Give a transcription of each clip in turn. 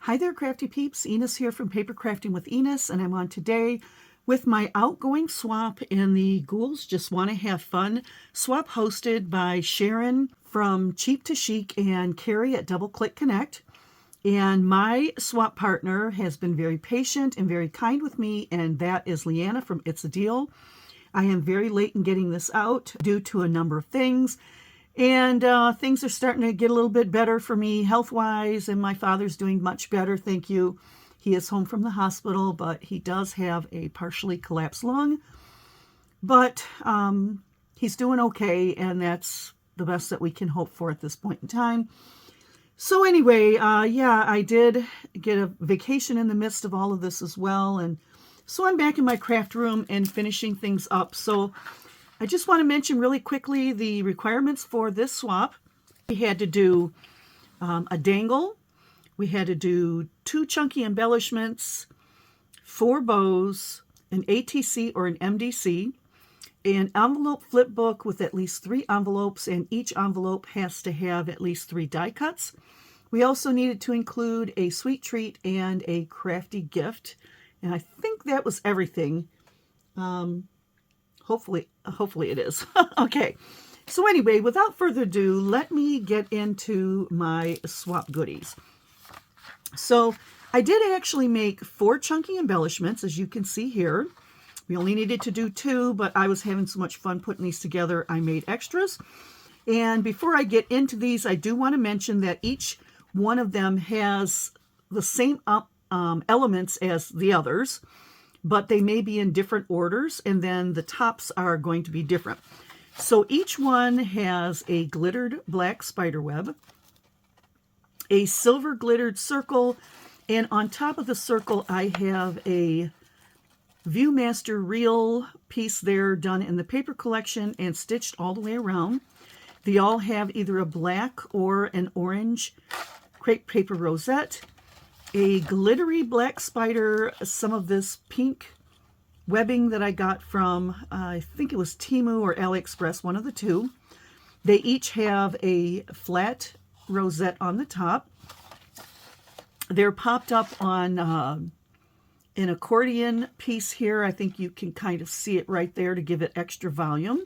Hi there, Crafty Peeps. Enis here from Papercrafting with Enis, and I'm on today with my Outgoing swap in the Ghouls Just Want to Have Fun swap hosted by Sharon from Cheap to Chic and Carri at Double Click Connect. And my swap partner has been very patient and very kind with me, and that is Liana from It's a Deal. I am very late in getting this out due to a number of things. And things are starting to get a little bit better for me health-wise, and my father's doing much better, thank you. He is home from the hospital, but he does have a partially collapsed lung. But he's doing okay, and that's the best that we can hope for at this point in time. So anyway, yeah, I did get a vacation in the midst of all of this as well, and so I'm back in my craft room and finishing things up. So I just want to mention really quickly the requirements for this swap. We had to do a dangle. We had to do 2 chunky embellishments, 4 bows, an ATC or an MDC, an envelope flip book with at least 3 envelopes, and each envelope has to have at least 3 die cuts. We also needed to include a sweet treat and a crafty gift. And I think that was everything. Hopefully it is. Okay, so anyway, without further ado, let me get into my swap goodies. So I did actually make 4 chunky embellishments, as you can see here. We only needed to do 2, but I was having so much fun putting these together, I made extras. And before I get into these, I do want to mention that each one of them has the same elements as the others, but they may be in different orders, and then the tops are going to be different. So each one has a glittered black spider web, a silver glittered circle, and on top of the circle I have a Viewmaster reel piece there done in the paper collection and stitched all the way around. They all have either a black or an orange crepe paper rosette, a glittery black spider, some of this pink webbing that I got from, I think it was Temu or AliExpress, one of the two. They each have a flat rosette on the top. They're popped up on an accordion piece here. I think you can kind of see it right there to give it extra volume.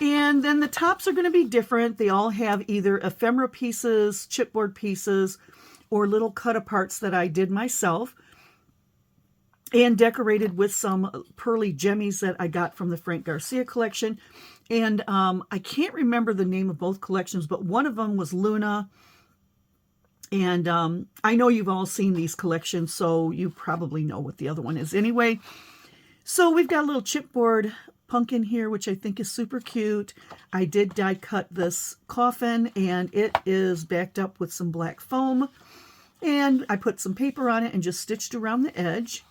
And then the tops are going to be different. They all have either ephemera pieces, chipboard pieces, or little cut-aparts that I did myself and decorated with some pearly gemmies that I got from the Frank Garcia collection. And I can't remember the name of both collections, but one of them was Luna. And I know you've all seen these collections, so you probably know what the other one is anyway. So we've got a little chipboard pumpkin here, which I think is super cute. I did die cut this coffin, and it is backed up with some black foam. And I put some paper on it and just stitched around the edge.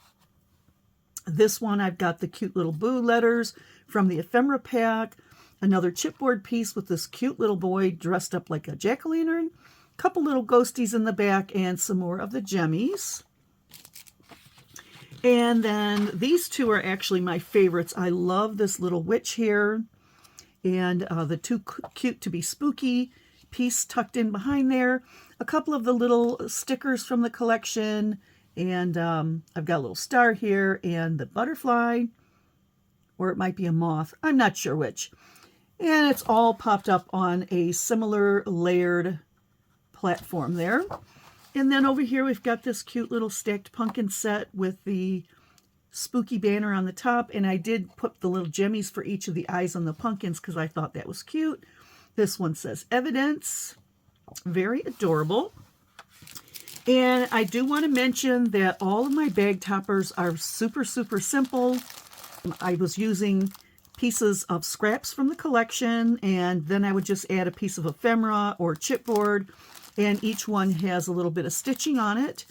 This one, I've got the cute little boo letters from the ephemera pack. Another chipboard piece with this cute little boy dressed up like a jack-o'-lantern. A couple little ghosties in the back and some more of the gemmies. And then these two are actually my favorites. I love this little witch here. And the Too Cute to Be Spooky piece tucked in behind there. A couple of the little stickers from the collection, and I've got a little star here and the butterfly, or it might be a moth, I'm not sure which. And it's all popped up on a similar layered platform there. And then over here we've got this cute little stacked pumpkin set with the spooky banner on the top, and I did put the little gemmies for each of the eyes on the pumpkins because I thought that was cute. This one says Evidence. Very adorable. And I do want to mention that all of my bag toppers are super simple. I was using pieces of scraps from the collection, and then I would just add a piece of ephemera or chipboard, and each one has a little bit of stitching on it.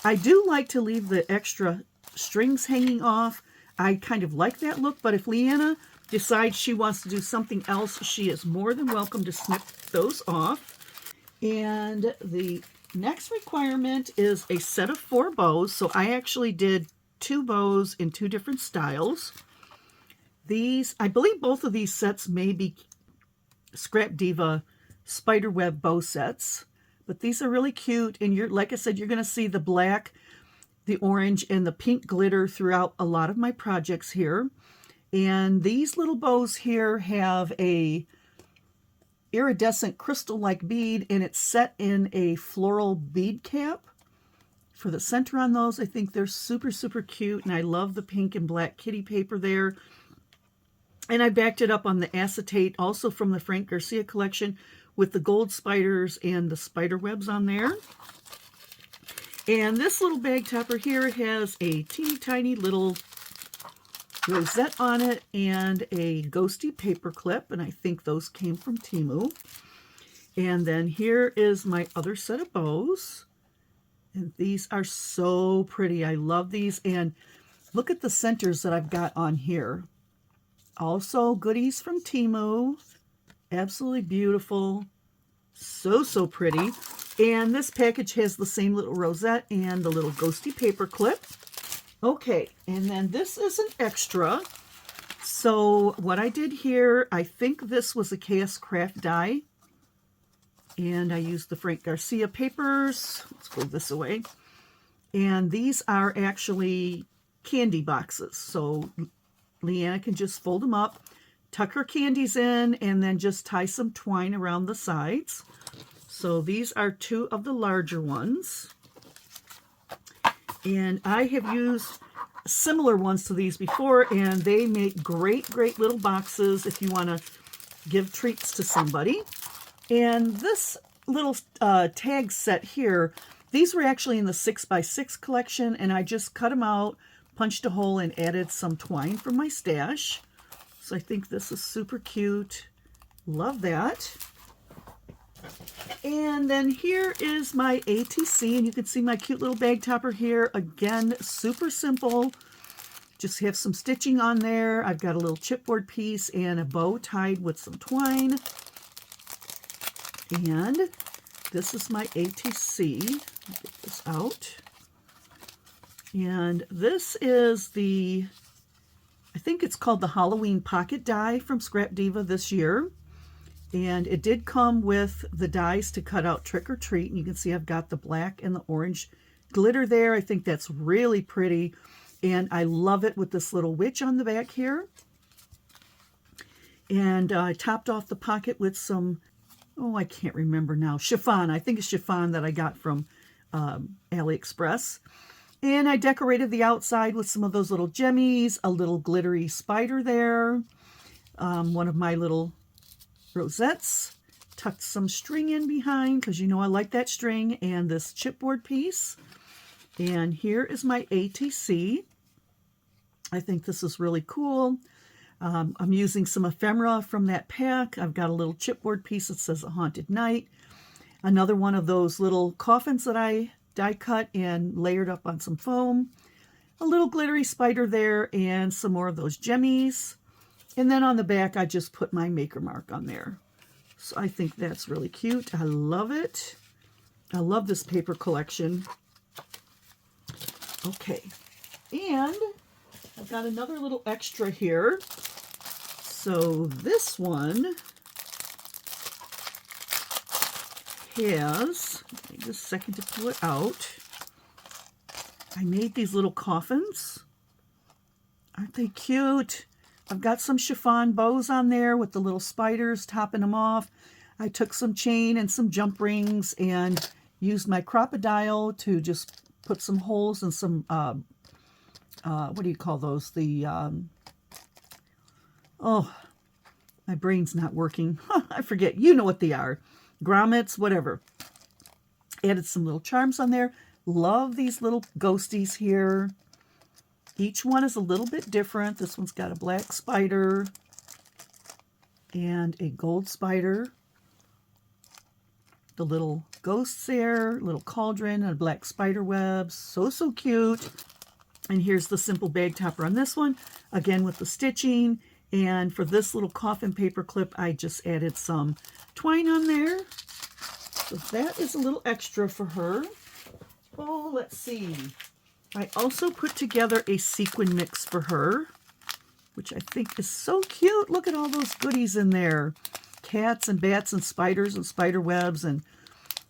I do like to leave the extra strings hanging off. I kind of like that look, but if Liana decides she wants to do something else, she is more than welcome to snip those off. And the next requirement is a set of 4 bows. So I actually did 2 bows in 2 different styles. These, I believe both of these sets may be Scrap Diva spiderweb bow sets, But these are really cute, and you're, like I said, you're going to see the black, the orange, and the pink glitter throughout a lot of my projects here. And these little bows here have a iridescent crystal-like bead, and it's set in a floral bead cap. For the center on those, I think they're super, super cute, and I love the pink and black kitty paper there. And I backed it up on the acetate, also from the Frank Garcia collection, with the gold spiders and the spider webs on there. And this little bag topper here has a teeny tiny little rosette on it and a ghosty paper clip, and I think those came from Temu. And then here is my other set of bows, and these are so pretty. I love these, and look at the centers that I've got on here. Also goodies from Temu. Absolutely beautiful. So, so pretty. And this package has the same little rosette and the little ghosty paper clip. Okay, and then this is an extra. So what I did here, I think this was a KS Craft die. And I used the Frank Garcia papers. Let's go this away. And these are actually candy boxes. So Liana can just fold them up, tuck her candies in, and then just tie some twine around the sides. So these are two of the larger ones. And I have used similar ones to these before, and they make great, great little boxes if you want to give treats to somebody. And this little tag set here, these were actually in the 6x6 collection, and I just cut them out, punched a hole, and added some twine from my stash. So I think this is super cute. Love that. And then here is my ATC, and you can see my cute little bag topper here. Again, super simple. Just have some stitching on there. I've got a little chipboard piece and a bow tied with some twine. And this is my ATC. Let me get this out. And this is the, I think it's called the Halloween Pocket Die from Scrap Diva this year. And it did come with the dies to cut out Trick or Treat. And you can see I've got the black and the orange glitter there. I think that's really pretty. And I love it with this little witch on the back here. And I topped off the pocket with some, oh, I can't remember now, chiffon. I think it's chiffon that I got from AliExpress. And I decorated the outside with some of those little gemmies, a little glittery spider there, one of my little rosettes, tucked some string in behind because you know I like that string, and this chipboard piece. And here is my ATC. I think this is really cool. I'm using some ephemera from that pack. I've got a little chipboard piece that says A Haunted Night. Another one of those little coffins that I die cut and layered up on some foam. A little glittery spider there and some more of those gemmies. And then on the back, I just put my maker mark on there. So I think that's really cute. I love it. I love this paper collection. Okay. And I've got another little extra here. So this one has, give me just a second to pull it out. I made these little coffins. Aren't they cute? I've got some chiffon bows on there with the little spiders topping them off. I took some chain and some jump rings and used my crocodile to just put some holes and some, what do you call those? The, oh, my brain's not working. I forget. You know what they are. Grommets, whatever. Added some little charms on there. Love these little ghosties here. Each one is a little bit different. This one's got a black spider and a gold spider. The little ghosts there, little cauldron and a black spider web. So, so cute. And here's the simple bag topper on this one. Again with the stitching. And for this little coffin paper clip, I just added some twine on there. So that is a little extra for her. Oh, let's see. I also put together a sequin mix for her, which I think is so cute. Look at all those goodies in there. Cats and bats and spiders and spider webs and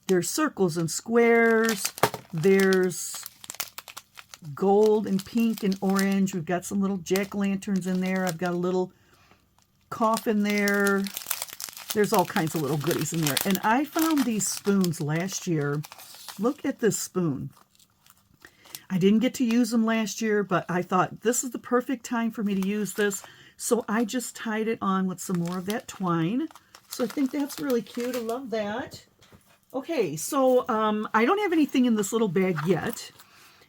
There's circles and squares. There's gold and pink and orange. We've got some little jack-o'-lanterns in there. I've got a little coffin there. There's all kinds of little goodies in there. And I found these spoons last year. Look at this spoon. I didn't get to use them last year, but I thought this is the perfect time for me to use this. So I just tied it on with some more of that twine. So I think that's really cute. I love that. Okay, so I don't have anything in this little bag yet.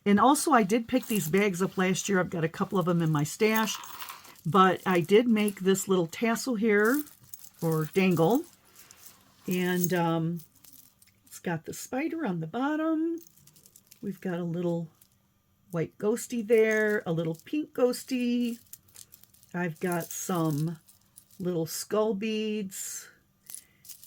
And also I did pick these bags up last year. I've got a couple of them in my stash. But I did make this little tassel here, or dangle. And it's got the spider on the bottom. We've got a little white ghosty there, a little pink ghosty. I've got some little skull beads.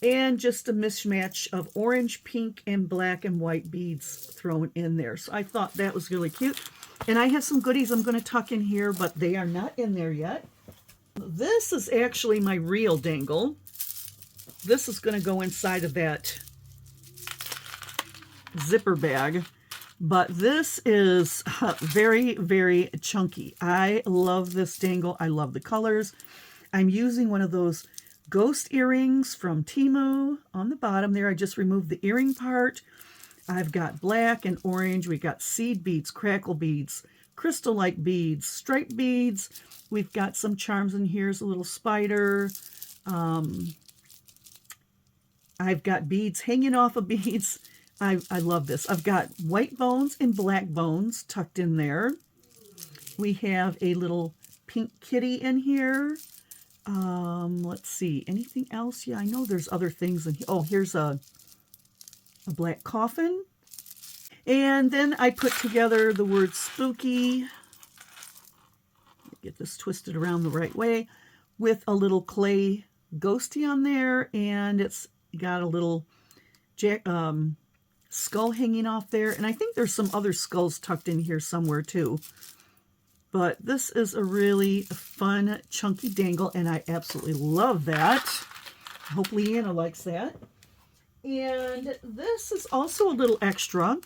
And just a mismatch of orange, pink, and black and white beads thrown in there. So I thought that was really cute. And I have some goodies I'm going to tuck in here, but they are not in there yet. This is actually my real dangle. This is going to go inside of that zipper bag. But this is very, very chunky. I love this dangle. I love the colors. I'm using one of those ghost earrings from Temu on the bottom there. I just removed the earring part. I've got black and orange. We've got seed beads, crackle beads, crystal-like beads, striped beads. We've got some charms in here. Here's a little spider. I've got beads hanging off of beads. I love this. I've got white bones and black bones tucked in there. We have a little pink kitty in here. Let's see. Anything else? Yeah, I know there's other things in here. Oh, here's a black coffin. And then I put together the word spooky. Get this twisted around the right way with a little clay ghosty on there. And it's got a little skull hanging off there. And I think there's some other skulls tucked in here somewhere too. But this is a really fun, chunky dangle, and I absolutely love that. I hope Liana likes that. And this is also a little extra.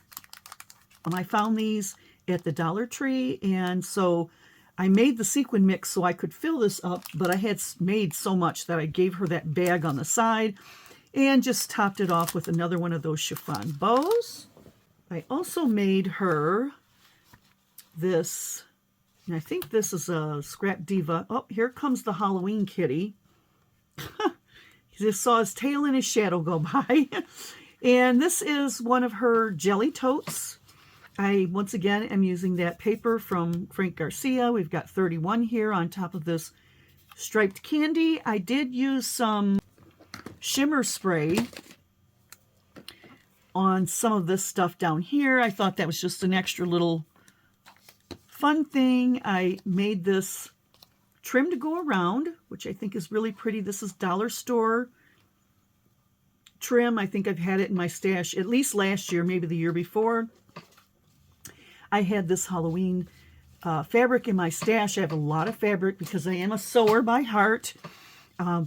I found these at the Dollar Tree, and so I made the sequin mix so I could fill this up, but I had made so much that I gave her that bag on the side and just topped it off with another one of those chiffon bows. I also made her this, and I think this is a Scrap Diva. Oh, here comes the Halloween kitty. You just saw his tail and his shadow go by. And this is one of her jelly totes. I, once again, am using that paper from Frank Garcia. We've got 31 here on top of this striped candy. I did use some shimmer spray on some of this stuff down here. I thought that was just an extra little fun thing. I made this trim to go around, which I think is really pretty. This is dollar store trim. I think I've had it in my stash at least last year, maybe the year before. I had this Halloween fabric in my stash. I have a lot of fabric because I am a sewer by heart.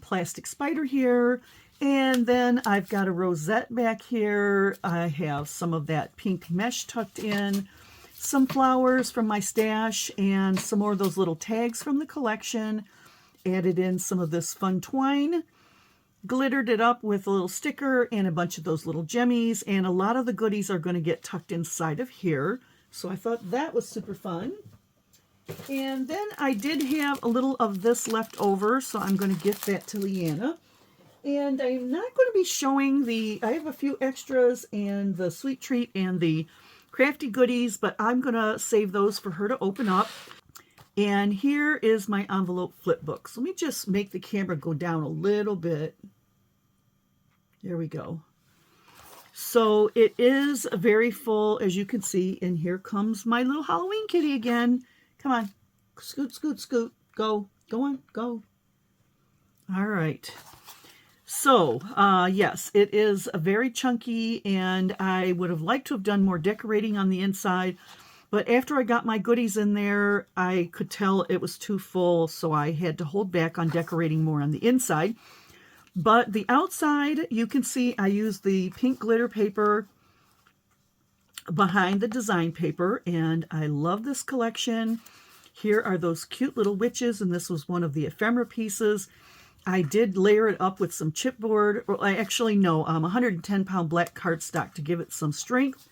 Plastic spider here. And then I've got a rosette back here. I have some of that pink mesh tucked in. Some flowers from my stash and some more of those little tags from the collection. Added in some of this fun twine. Glittered it up with a little sticker and a bunch of those little gemmies. And a lot of the goodies are going to get tucked inside of here. So I thought that was super fun. And then I did have a little of this left over, so I'm going to gift that to Liana. And I'm not going to be showing I have a few extras and the sweet treat and the crafty goodies, but I'm going to save those for her to open up. And here is my envelope flip book. So let me just make the camera go down a little bit. There we go. So it is very full, as you can see, and here comes my little Halloween kitty again. Come on, scoot, scoot, scoot, go on, go. All right. So, yes, it is very chunky, and I would have liked to have done more decorating on the inside, but after I got my goodies in there, I could tell it was too full, so I had to hold back on decorating more on the inside. But the outside, you can see I used the pink glitter paper behind the design paper, and I love this collection. Here are those cute little witches, and this was one of the ephemera pieces. I did layer it up with some chipboard, or I actually no, 110-pound black cardstock to give it some strength.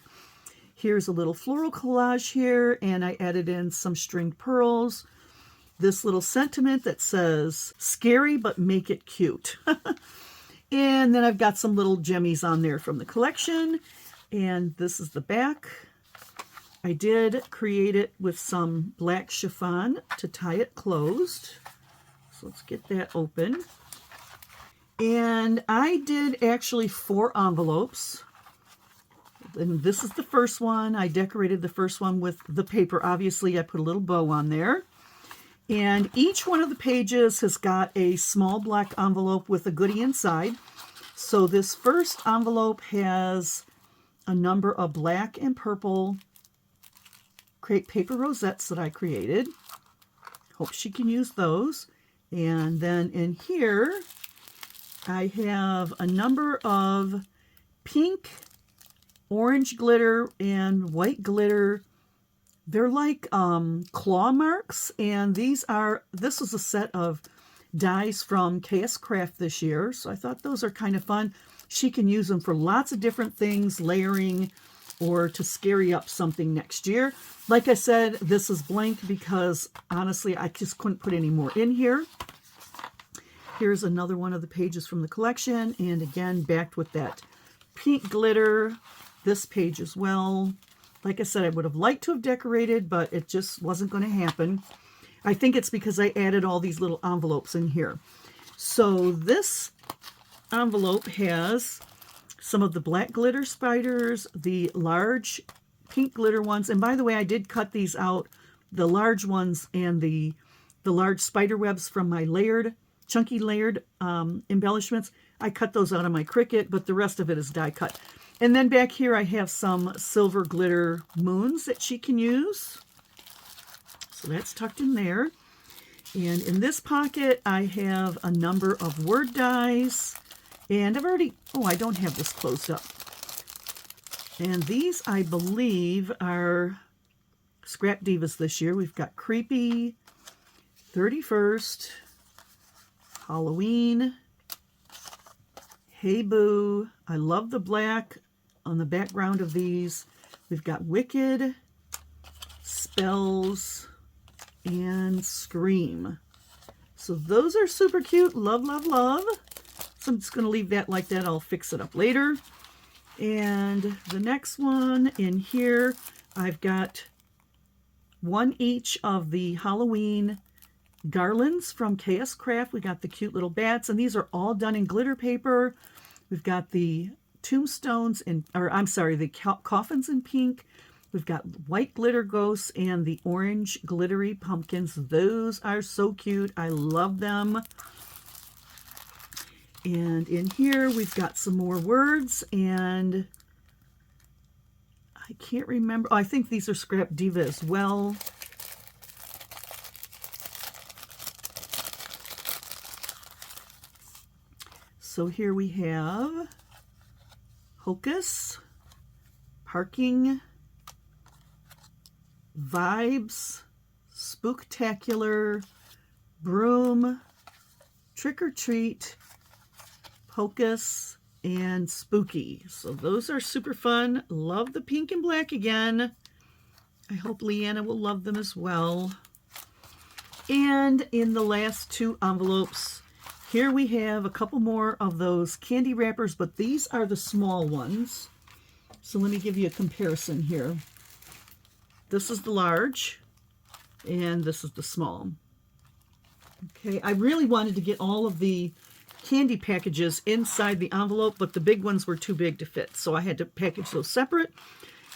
Here's a little floral collage here, and I added in some stringed pearls. This little sentiment that says, scary, but make it cute. And then I've got some little gemmies on there from the collection. And this is the back. I did create it with some black chiffon to tie it closed. So let's get that open. And I did actually 4 envelopes. And this is the first one. I decorated the first one with the paper. Obviously, I put a little bow on there. And each one of the pages has got a small black envelope with a goodie inside. So this first envelope has a number of black and purple crepe paper rosettes that I created. Hope she can use those. And then in here, I have a number of pink, orange glitter, and white glitter. They're like claw marks, and this was a set of dies from KS Craft this year, so I thought those are kind of fun. She can use them for lots of different things, layering, or to scary up something next year. Like I said, this is blank because honestly, I just couldn't put any more in here. Here's another one of the pages from the collection, and again, backed with that pink glitter. This page as well. Like I said, I would have liked to have decorated, but it just wasn't going to happen. I think it's because I added all these little envelopes in here. So this envelope has some of the black glitter spiders, the large pink glitter ones. And by the way, I did cut these out, the large ones and the large spider webs from my chunky layered embellishments. I cut those out of my Cricut, but the rest of it is die cut. And then back here I have some silver glitter moons that she can use. So that's tucked in there. And in this pocket I have a number of word dies. And I've already, I don't have this closed up. And these, I believe, are Scrap Divas this year. We've got Creepy, 31st, Halloween, Hey Boo. I love the black on the background of these. We've got Wicked, Spells, and Scream. So those are super cute. Love, love, love. So I'm just going to leave that like that. I'll fix it up later. And the next one in here, I've got one each of the Halloween garlands from KS Craft. We got the cute little bats, and these are all done in glitter paper. We've got the tombstones the coffins in pink. We've got white glitter ghosts and the orange glittery pumpkins. Those are so cute. I love them. And in here, we've got some more words, and I can't remember. I think these are Scrap Diva as well. So here we have Hocus, Parking, Vibes, Spooktacular, Broom, Trick or Treat, Hocus, and Spooky. So those are super fun. Love the pink and black again. I hope Liana will love them as well. And in the last 2 envelopes, here we have a couple more of those candy wrappers, but these are the small ones. So let me give you a comparison here. This is the large, and this is the small. Okay, I really wanted to get all of the candy packages inside the envelope, but the big ones were too big to fit, so I had to package those separate.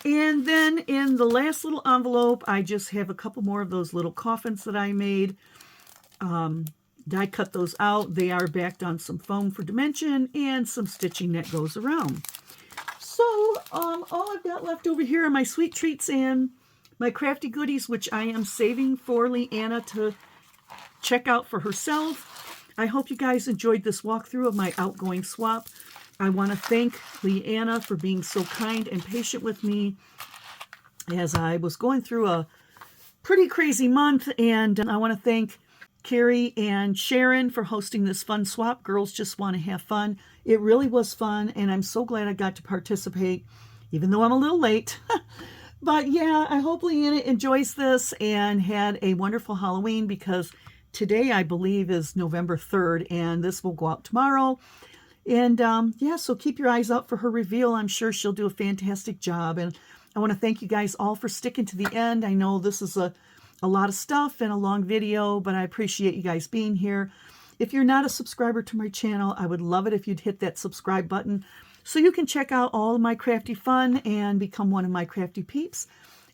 And then in the last little envelope, I just have a couple more of those little coffins that I made. Die cut those out. They are backed on some foam for dimension and some stitching that goes around. So all I've got left over here are my sweet treats and my crafty goodies, which I am saving for Liana to check out for herself. I hope you guys enjoyed this walkthrough of my Outgoing swap. I want to thank Liana for being so kind and patient with me as I was going through a pretty crazy month. And I want to thank Carri and Sharon for hosting this fun swap. Girls just want to have fun. It really was fun, and I'm so glad I got to participate, even though I'm a little late. But yeah, I hope Liana enjoys this and had a wonderful Halloween, because today I believe is November 3rd, and this will go out tomorrow. And yeah, so keep your eyes out for her reveal. I'm sure she'll do a fantastic job. And I want to thank you guys all for sticking to the end. I know this is a lot of stuff and a long video, but I appreciate you guys being here. If you're not a subscriber to my channel, I would love it if you'd hit that subscribe button so you can check out all of my crafty fun and become one of my crafty peeps.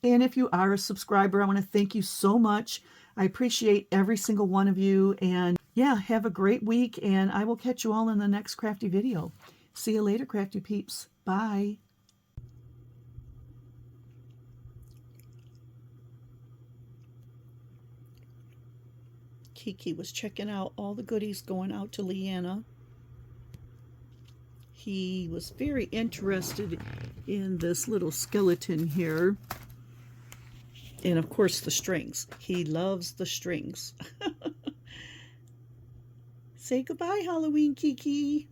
And if you are a subscriber, I want to thank you so much. I appreciate every single one of you. And yeah, have a great week, and I will catch you all in the next crafty video. See you later, crafty peeps. Bye. KeeKee was checking out all the goodies going out to Liana. He was very interested in this little skeleton here. And of course the strings. He loves the strings. Say goodbye, Halloween, KeeKee.